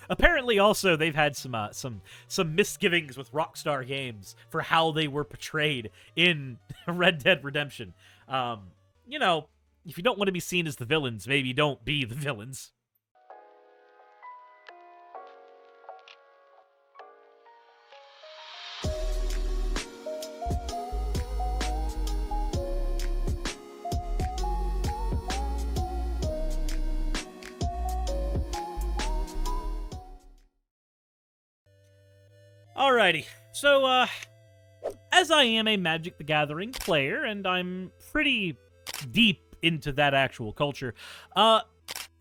Apparently, also, they've had some misgivings with Rockstar Games for how they were portrayed in Red Dead Redemption. You know, if you don't want to be seen as the villains, maybe don't be the villains. Alrighty, so, as I am a Magic the Gathering player, and I'm pretty deep into that actual culture,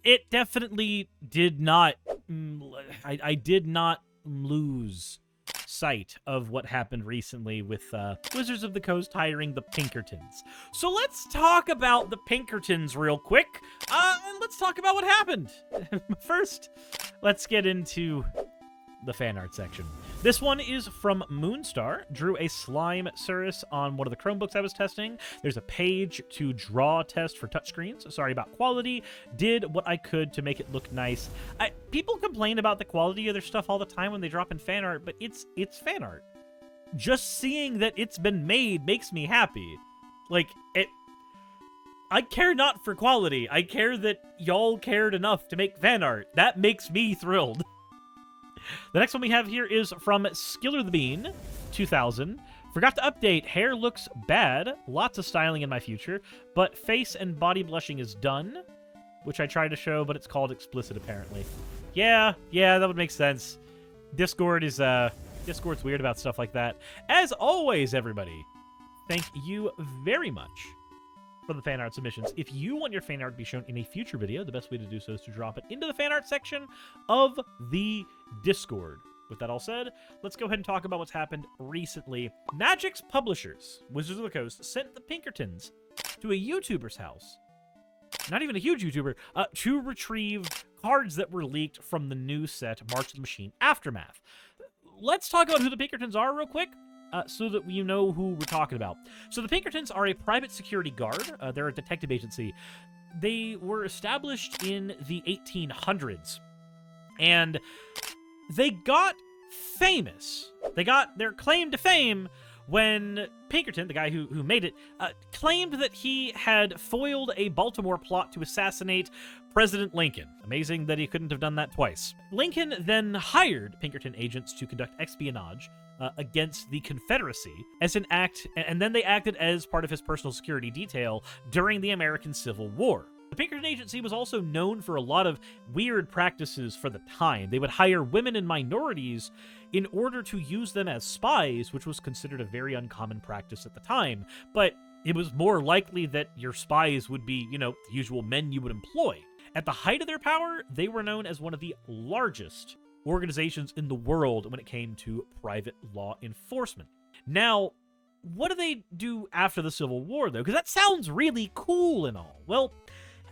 it definitely did not, I did not lose sight of what happened recently with, Wizards of the Coast hiring the Pinkertons. So let's talk about the Pinkertons real quick, and let's talk about what happened. First, let's get into the fan art section. This one is from Moonstar. Drew a slime Suris on one of the Chromebooks I was testing. There's a page to draw test for touchscreens. Sorry about quality. Did what I could to make it look nice. People complain about the quality of their stuff all the time when they drop in fan art, but it's fan art. Just seeing that it's been made makes me happy. Like, I care not for quality. I care that y'all cared enough to make fan art. That makes me thrilled. The next one we have here is from Skiller the Bean, 2000. Forgot to update. Hair looks bad. Lots of styling in my future. But face and body blushing is done. Which I tried to show, but it's called explicit, apparently. Yeah, that would make sense. Discord's weird about stuff like that. As always, everybody, thank you very much for the fan art submissions. If you want your fan art to be shown in a future video, the best way to do so is to drop it into the fan art section of the Discord. With that all said, let's go ahead and talk about what's happened recently. Magic's publishers, Wizards of the Coast, sent the Pinkertons to a YouTuber's house, not even a huge YouTuber, to retrieve cards that were leaked from the new set March of the Machine Aftermath. Let's talk about who the Pinkertons are real quick, so that you know who we're talking about. So the Pinkertons are a private security guard. They're a detective agency. They were established in the 1800s, and they got famous. They got their claim to fame when Pinkerton, the guy who made it, claimed that he had foiled a Baltimore plot to assassinate President Lincoln. Amazing that he couldn't have done that twice. Lincoln then hired Pinkerton agents to conduct espionage against the Confederacy as an act, and then they acted as part of his personal security detail during the American Civil War. The Pinkerton Agency was also known for a lot of weird practices for the time. They would hire women and minorities in order to use them as spies, which was considered a very uncommon practice at the time, but it was more likely that your spies would be, the usual men you would employ. At the height of their power, they were known as one of the largest organizations in the world when it came to private law enforcement. Now, what do they do after the Civil War, though? Because that sounds really cool and all. Well,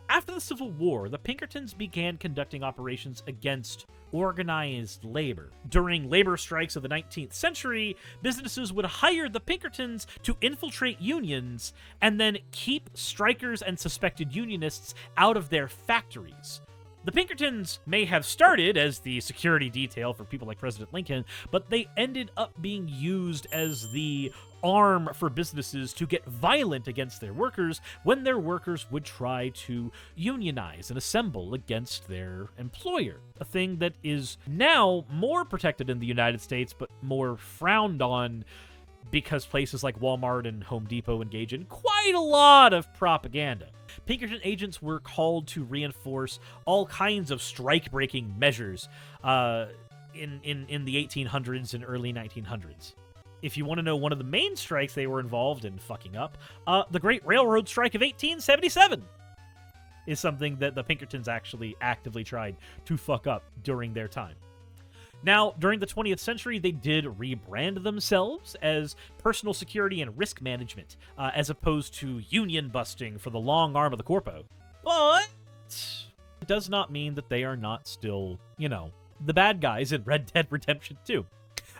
after the Civil War, the Pinkertons began conducting operations against organized labor. During labor strikes of the 19th century, businesses would hire the Pinkertons to infiltrate unions and then keep strikers and suspected unionists out of their factories. The Pinkertons may have started as the security detail for people like President Lincoln, but they ended up being used as the arm for businesses to get violent against their workers when their workers would try to unionize and assemble against their employer. A thing that is now more protected in the United States, but more frowned on because places like Walmart and Home Depot engage in quite a lot of propaganda. Pinkerton agents were called to reinforce all kinds of strike-breaking measures in the 1800s and early 1900s. If you want to know one of the main strikes they were involved in fucking up, the Great Railroad Strike of 1877 is something that the Pinkertons actually actively tried to fuck up during their time. Now, during the 20th century, they did rebrand themselves as personal security and risk management, as opposed to union busting for the long arm of the corpo. But it does not mean that they are not still, the bad guys in Red Dead Redemption 2.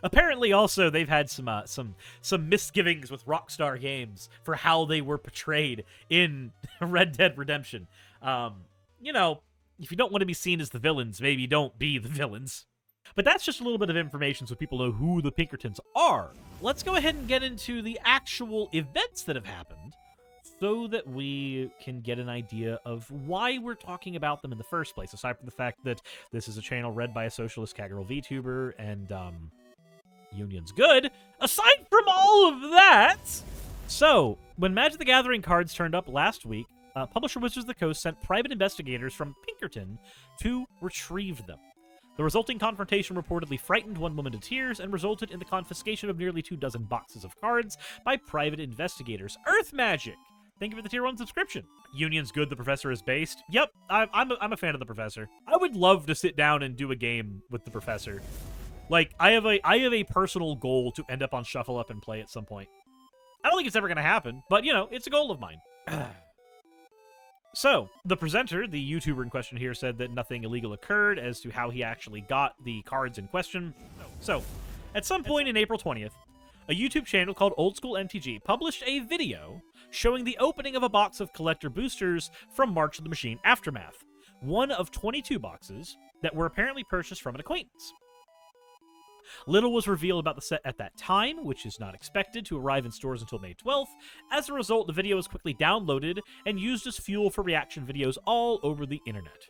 Apparently, also, they've had some misgivings with Rockstar Games for how they were portrayed in Red Dead Redemption. if you don't want to be seen as the villains, maybe don't be the villains. But that's just a little bit of information so people know who the Pinkertons are. Let's go ahead and get into the actual events that have happened so that we can get an idea of why we're talking about them in the first place, aside from the fact that this is a channel read by a socialist Kaggle VTuber and, union's good. Aside from all of that... So, when Magic the Gathering cards turned up last week, publisher Wizards of the Coast sent private investigators from Pinkerton to retrieve them. The resulting confrontation reportedly frightened one woman to tears and resulted in the confiscation of nearly 24 boxes of cards by private investigators. Earth Magic! Thank you for the Tier 1 subscription. Union's good, the Professor is based. Yep, I'm a fan of the Professor. I would love to sit down and do a game with the Professor. Like, I have a personal goal to end up on Shuffle Up and play at some point. I don't think it's ever going to happen, but, you know, it's a goal of mine. So, the presenter, the YouTuber in question here, said that nothing illegal occurred as to how he actually got the cards in question. So, at some point in April 20th, a YouTube channel called Old School MTG published a video showing the opening of a box of collector boosters from March of the Machine Aftermath, one of 22 boxes that were apparently purchased from an acquaintance. Little was revealed about the set at that time, which is not expected to arrive in stores until May 12th. As a result, the video was quickly downloaded and used as fuel for reaction videos all over the internet.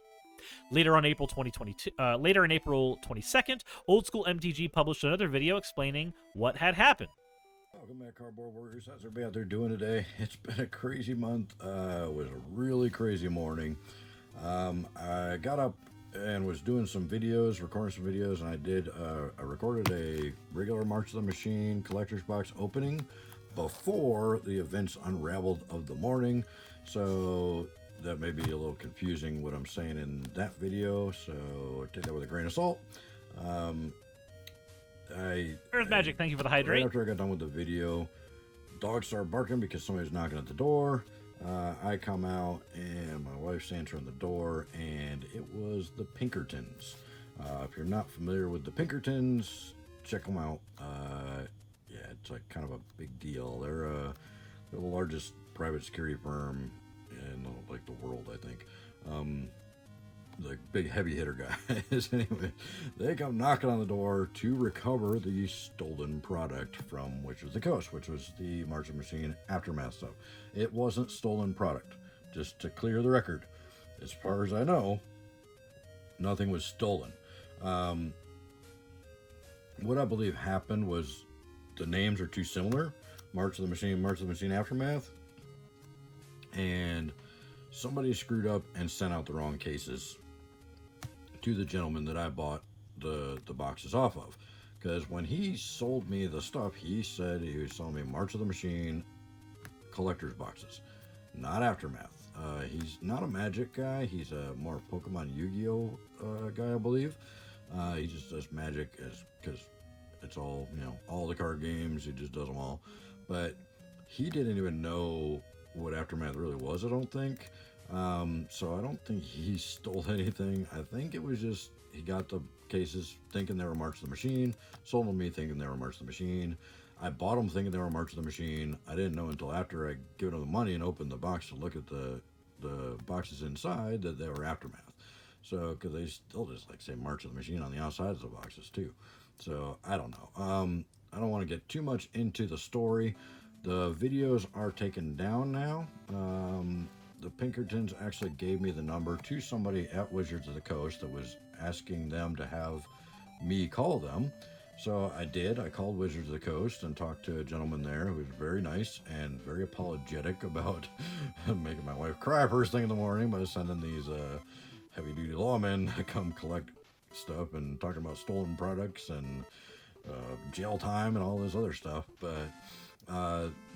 Later in April 22nd, Old School MTG published another video explaining what had happened. Welcome back, Cardboard Warriors. How's everybody out there doing today? It's been a crazy month. It was a really crazy morning. I got up and was doing some videos, recording some videos, and I recorded a regular March of the Machine collector's box opening before the events unraveled of the morning, so that may be a little confusing what I'm saying in that video, so take that with a grain of salt. Earth Magic, thank you for the hydrate. Right after I got done with the video, dogs started barking because somebody's knocking at the door. I come out and my wife's answering the door, and it was the Pinkertons. If you're not familiar with the Pinkertons, check them out. Yeah, it's like kind of a big deal. They're the largest private security firm in like the world, I think. The big heavy hitter guys. Anyway, they come knocking on the door to recover the stolen product from Wizards of the Coast, which was the March of the Machine Aftermath stuff. It wasn't stolen product, just to clear the record. As far as I know, nothing was stolen. What I believe happened was the names are too similar. March of the Machine Aftermath. And somebody screwed up and sent out the wrong cases to the gentleman that I bought the boxes off of. Because when he sold me the stuff, he said he was selling me March of the Machine collector's boxes, not Aftermath. He's not a Magic guy. He's a more Pokemon Yu-Gi-Oh guy, I believe. He just does Magic because it's all, you know, all the card games. He just does them all. But he didn't even know what Aftermath really was, I don't think. So I don't think he stole anything. I think it was just he got the cases thinking they were March of the Machine, sold them to me thinking they were March of the Machine. I bought them thinking they were March of the Machine. I didn't know until after I gave him the money and opened the box to look at the boxes inside that they were Aftermath. So, because they still just like say March of the Machine on the outside of the boxes too. So I don't know. I don't want to get too much into the story. The videos are taken down now. The Pinkertons actually gave me the number to somebody at Wizards of the Coast that was asking them to have me call them. So I did. I called Wizards of the Coast and talked to a gentleman there who was very nice and very apologetic about making my wife cry first thing in the morning by sending these heavy-duty lawmen to come collect stuff and talking about stolen products and jail time and all this other stuff. But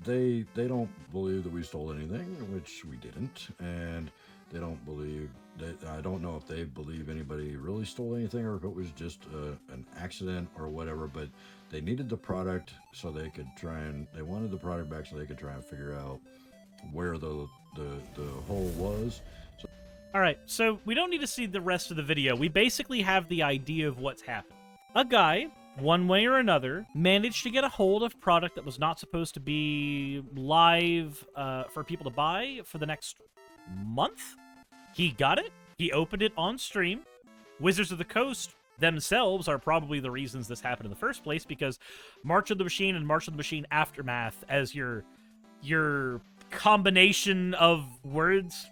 they don't believe that we stole anything, which we didn't, and they don't believe that. I don't know if they believe anybody really stole anything or if it was just an accident or whatever, but they needed the product so they could they wanted the product back so they could try and figure out where the hole was. So, all right, so we don't need to see the rest of the video. We basically have the idea of what's happened. A guy, one way or another, managed to get a hold of product that was not supposed to be live for people to buy for the next month. He got it, He opened it on stream. Wizards of the Coast themselves are probably the reasons this happened in the first place, because March of the Machine and March of the Machine Aftermath as your combination of words,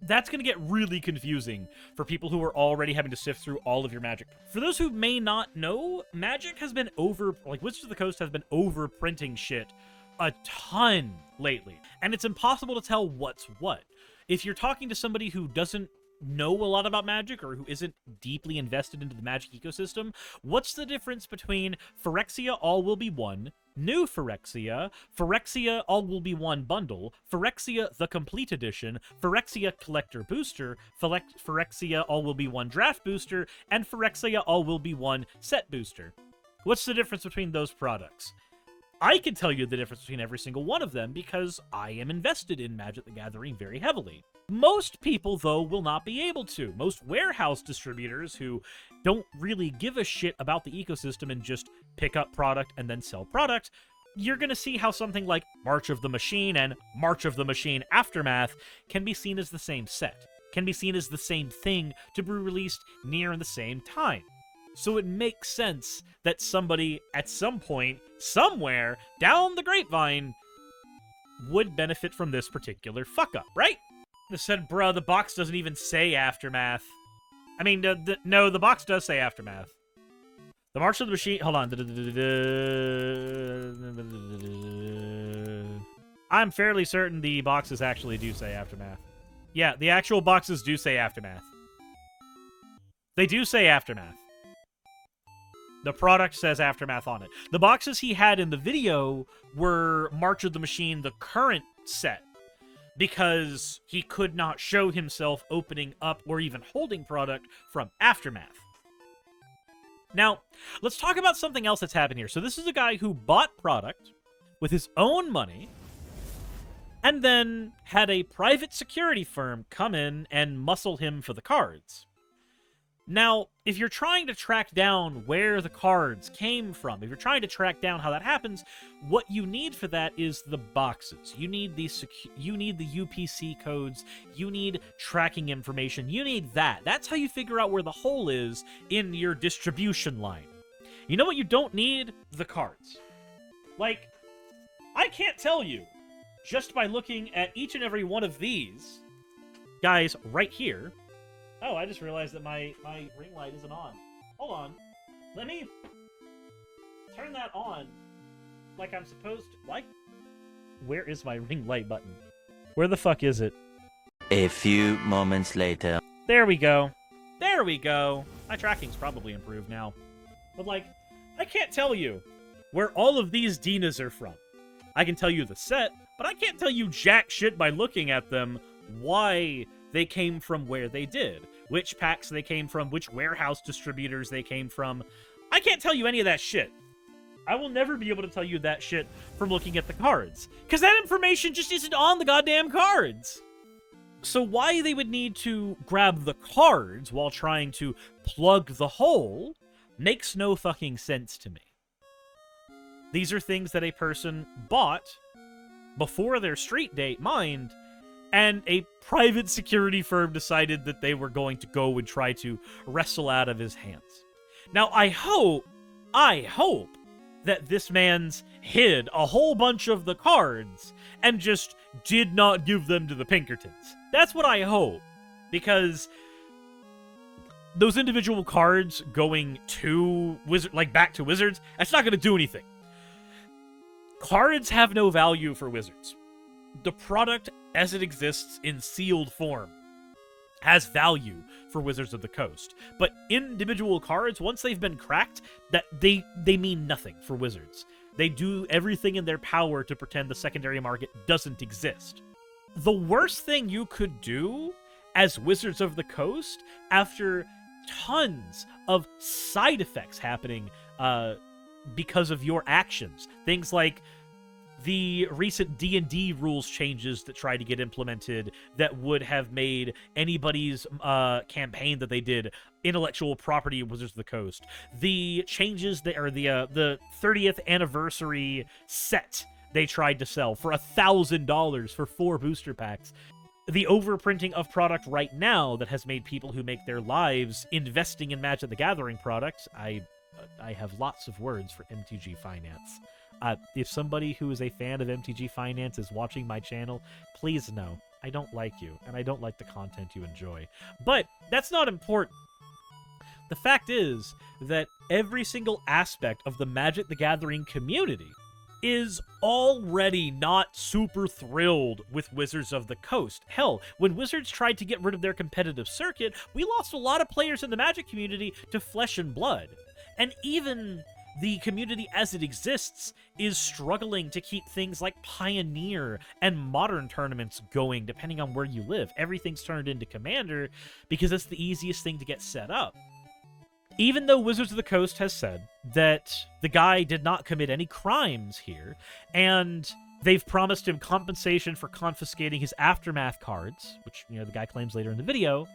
that's going to get really confusing for people who are already having to sift through all of your Magic. For those who may not know, Magic has been Wizards of the Coast has been overprinting shit a ton lately, and it's impossible to tell what's what. If you're talking to somebody who doesn't know a lot about Magic or who isn't deeply invested into the Magic ecosystem, what's the difference between Phyrexia All Will Be One, New Phyrexia, Phyrexia All Will Be One Bundle, Phyrexia The Complete Edition, Phyrexia Collector Booster, Phyrexia All Will Be One Draft Booster, and Phyrexia All Will Be One Set Booster? What's the difference between those products? I can tell you the difference between every single one of them because I am invested in Magic the Gathering very heavily. Most people, though, will not be able to. Most warehouse distributors who don't really give a shit about the ecosystem and just pick up product and then sell product, you're going to see how something like March of the Machine and March of the Machine Aftermath can be seen as the same set, can be seen as the same thing to be released near the same time. So it makes sense that somebody, at some point, somewhere, down the grapevine, would benefit from this particular fuck-up, right? They said, bruh, the box doesn't even say Aftermath. I mean, no, the box does say Aftermath. The March of the Machine... Hold on. I'm fairly certain the boxes actually do say Aftermath. Yeah, the actual boxes do say Aftermath. They do say Aftermath. The product says Aftermath on it. The boxes he had in the video were March of the Machine, the current set, because he could not show himself opening up or even holding product from Aftermath. Now, let's talk about something else that's happened here. So this is a guy who bought product with his own money and then had a private security firm come in and muscle him for the cards. Now, if you're trying to track down where the cards came from, if you're trying to track down how that happens, what you need for that is the boxes. You need the UPC codes. You need tracking information. You need that. That's how you figure out where the hole is in your distribution line. You know what you don't need? The cards. Like, I can't tell you, just by looking at each and every one of these guys right here. Oh, I just realized that my ring light isn't on. Hold on. Let me turn that on like I'm supposed to. Like, where is my ring light button? Where the fuck is it? A few moments later. There we go. There we go. My tracking's probably improved now. But, like, I can't tell you where all of these Dinas are from. I can tell you the set, but I can't tell you jack shit by looking at them why they came from where they did, which packs they came from, which warehouse distributors they came from. I can't tell you any of that shit. I will never be able to tell you that shit from looking at the cards, because that information just isn't on the goddamn cards. So why they would need to grab the cards while trying to plug the hole makes no fucking sense to me. These are things that a person bought before their street date, mind, and a private security firm decided that they were going to go and try to wrestle out of his hands. Now, I hope that this man's hid a whole bunch of the cards and just did not give them to the Pinkertons. That's what I hope, because those individual cards going to back to Wizards, that's not going to do anything. Cards have no value for Wizards. The product as it exists in sealed form has value for Wizards of the Coast. But individual cards, once they've been cracked, that they mean nothing for Wizards. They do everything in their power to pretend the secondary market doesn't exist. The worst thing you could do as Wizards of the Coast, after tons of side effects happening because of your actions, things like the recent D&D rules changes that tried to get implemented that would have made anybody's campaign that they did intellectual property of Wizards of the Coast. The changes that are the 30th anniversary set they tried to sell for $1,000 for 4 booster packs. the overprinting of product right now that has made people who make their lives investing in Magic the Gathering products, I have lots of words for MTG Finance. If somebody who is a fan of MTG Finance is watching my channel, please know I don't like you, and I don't like the content you enjoy. But that's not important. The fact is that every single aspect of the Magic the Gathering community is already not super thrilled with Wizards of the Coast. Hell, when Wizards tried to get rid of their competitive circuit, we lost a lot of players in the Magic community to Flesh and Blood. And even the community as it exists is struggling to keep things like Pioneer and Modern tournaments going, depending on where you live. Everything's turned into Commander because it's the easiest thing to get set up. Even though Wizards of the Coast has said that the guy did not commit any crimes here, and they've promised him compensation for confiscating his Aftermath cards, which, the guy claims later in the video,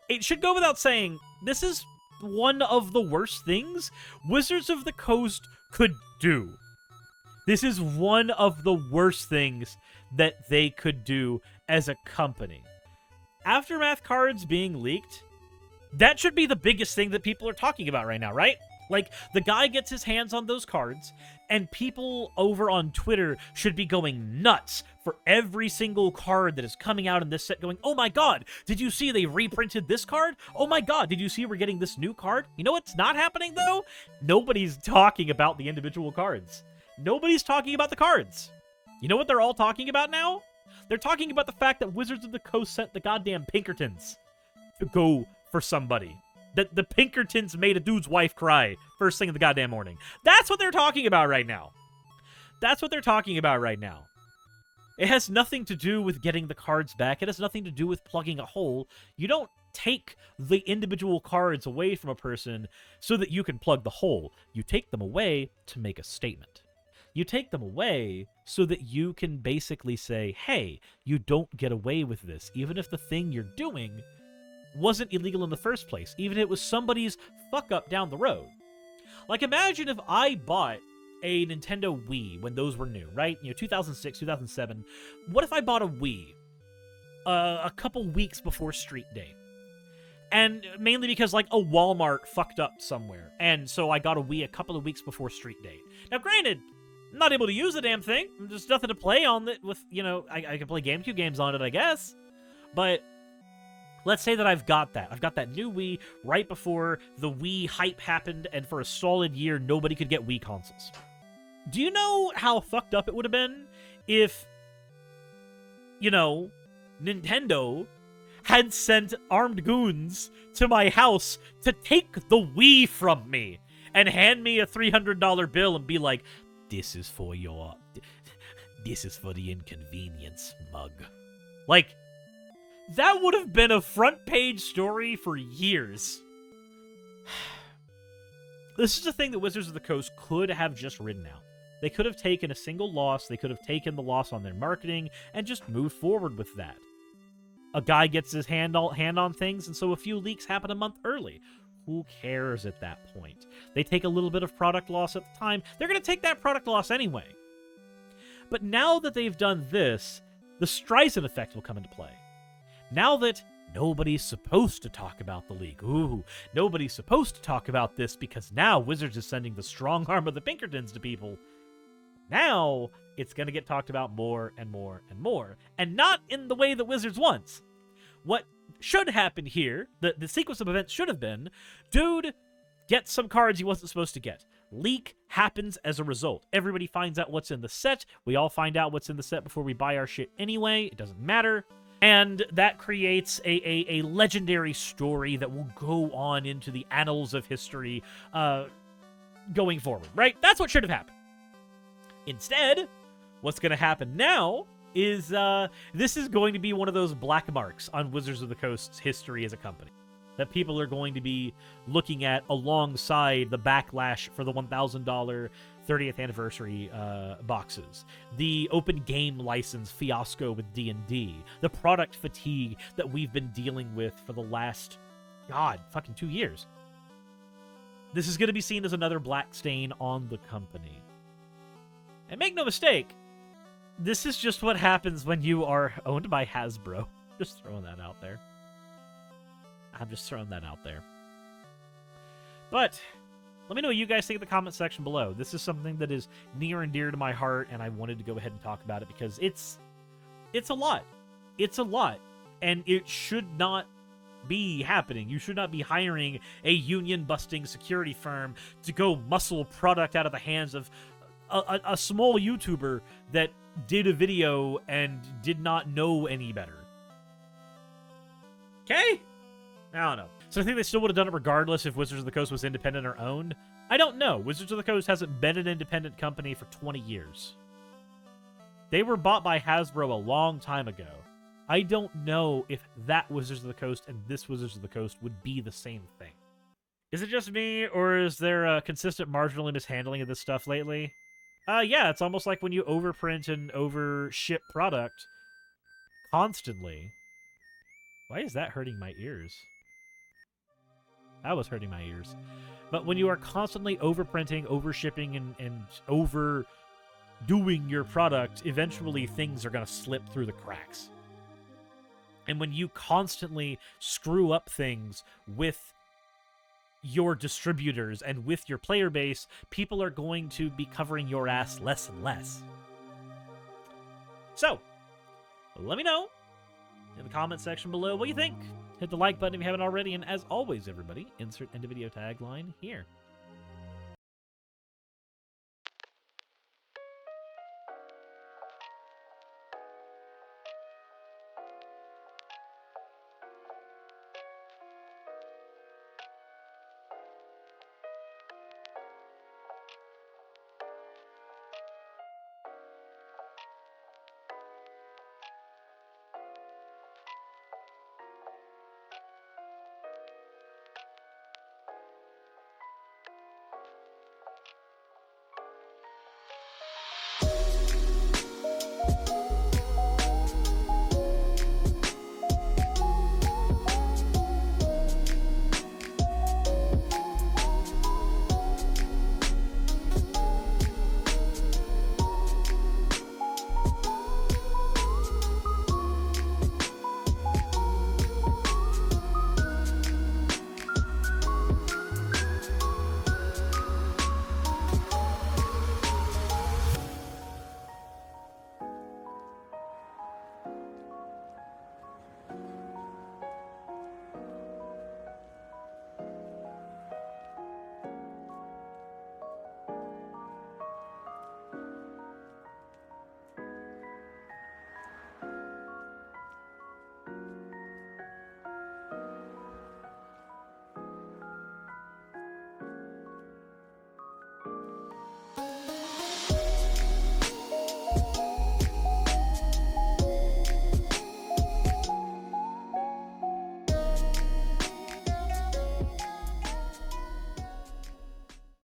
it should go without saying, this is one of the worst things Wizards of the Coast could do. This is one of the worst things that they could do as a company. Aftermath cards being leaked, that should be the biggest thing that people are talking about right now, right? Like, the guy gets his hands on those cards, and people over on Twitter should be going nuts for every single card that is coming out in this set, going, oh my god, did you see they reprinted this card? Oh my god, did you see we're getting this new card? You know what's not happening, though? Nobody's talking about the individual cards. Nobody's talking about the cards. You know what they're all talking about now? They're talking about the fact that Wizards of the Coast sent the goddamn Pinkertons to go for somebody. That the Pinkertons made a dude's wife cry first thing in the goddamn morning. That's what they're talking about right now. That's what they're talking about right now. It has nothing to do with getting the cards back. It has nothing to do with plugging a hole. You don't take the individual cards away from a person so that you can plug the hole. You take them away to make a statement. You take them away so that you can basically say, hey, you don't get away with this, even if the thing you're doing wasn't illegal in the first place, even if it was somebody's fuck up down the road. Like, imagine if I bought a Nintendo Wii when those were new, right? 2006, 2007. What if I bought a Wii a couple weeks before Street Day? And mainly because, like, a Walmart fucked up somewhere, and so I got a Wii a couple of weeks before Street Day. Now, granted, I'm not able to use the damn thing. There's nothing to play on it with, I can play GameCube games on it, I guess. But let's say that I've got that. I've got that new Wii right before the Wii hype happened, and for a solid year, nobody could get Wii consoles. Do you know how fucked up it would have been if, Nintendo had sent armed goons to my house to take the Wii from me and hand me a $300 bill and be like, this is for the inconvenience, mug. Like, that would have been a front-page story for years. This is the thing that Wizards of the Coast could have just ridden out. They could have taken a single loss, they could have taken the loss on their marketing, and just moved forward with that. A guy gets his hand on things, and so a few leaks happen a month early. Who cares at that point? They take a little bit of product loss at the time. They're going to take that product loss anyway. But now that they've done this, the Streisand effect will come into play. Now that nobody's supposed to talk about the league. Ooh, nobody's supposed to talk about this because now Wizards is sending the strong arm of the Pinkertons to people. Now it's going to get talked about more and more and more. And not in the way that Wizards wants. What should happen here, the sequence of events should have been, dude gets some cards he wasn't supposed to get. Leak happens as a result. Everybody finds out what's in the set. We all find out what's in the set before we buy our shit anyway. It doesn't matter. And that creates a legendary story that will go on into the annals of history going forward, right? That's what should have happened. Instead, what's going to happen now is this is going to be one of those black marks on Wizards of the Coast's history as a company that people are going to be looking at alongside the backlash for the $1,000 30th anniversary boxes, the open game license fiasco with D&D, the product fatigue that we've been dealing with for the last, fucking 2 years. This is going to be seen as another black stain on the company. And make no mistake, This is just what happens when you are owned by Hasbro. Just throwing that out there. I'm just throwing that out there. But let me know what you guys think in the comment section below. This is something that is near and dear to my heart, and I wanted to go ahead and talk about it because it's a lot. It's a lot, and it should not be happening. You should not be hiring a union-busting security firm to go muscle product out of the hands of a small YouTuber that did a video and did not know any better. Okay? I don't know. So I think they still would have done it regardless if Wizards of the Coast was independent or owned. I don't know. Wizards of the Coast hasn't been an independent company for 20 years. They were bought by Hasbro a long time ago. I don't know if that Wizards of the Coast and this Wizards of the Coast would be the same thing. Is it just me, or is there a consistent marginally mishandling of this stuff lately? Yeah, it's almost like when you overprint and overship product constantly. Why is that hurting my ears? That was hurting my ears. But when you are constantly overprinting, overshipping, and overdoing your product, eventually things are going to slip through the cracks. And when you constantly screw up things with your distributors and with your player base, people are going to be covering your ass less and less. So, let me know in the comment section below what you think. Hit the like button if you haven't already, and as always, everybody, insert end of video tagline here.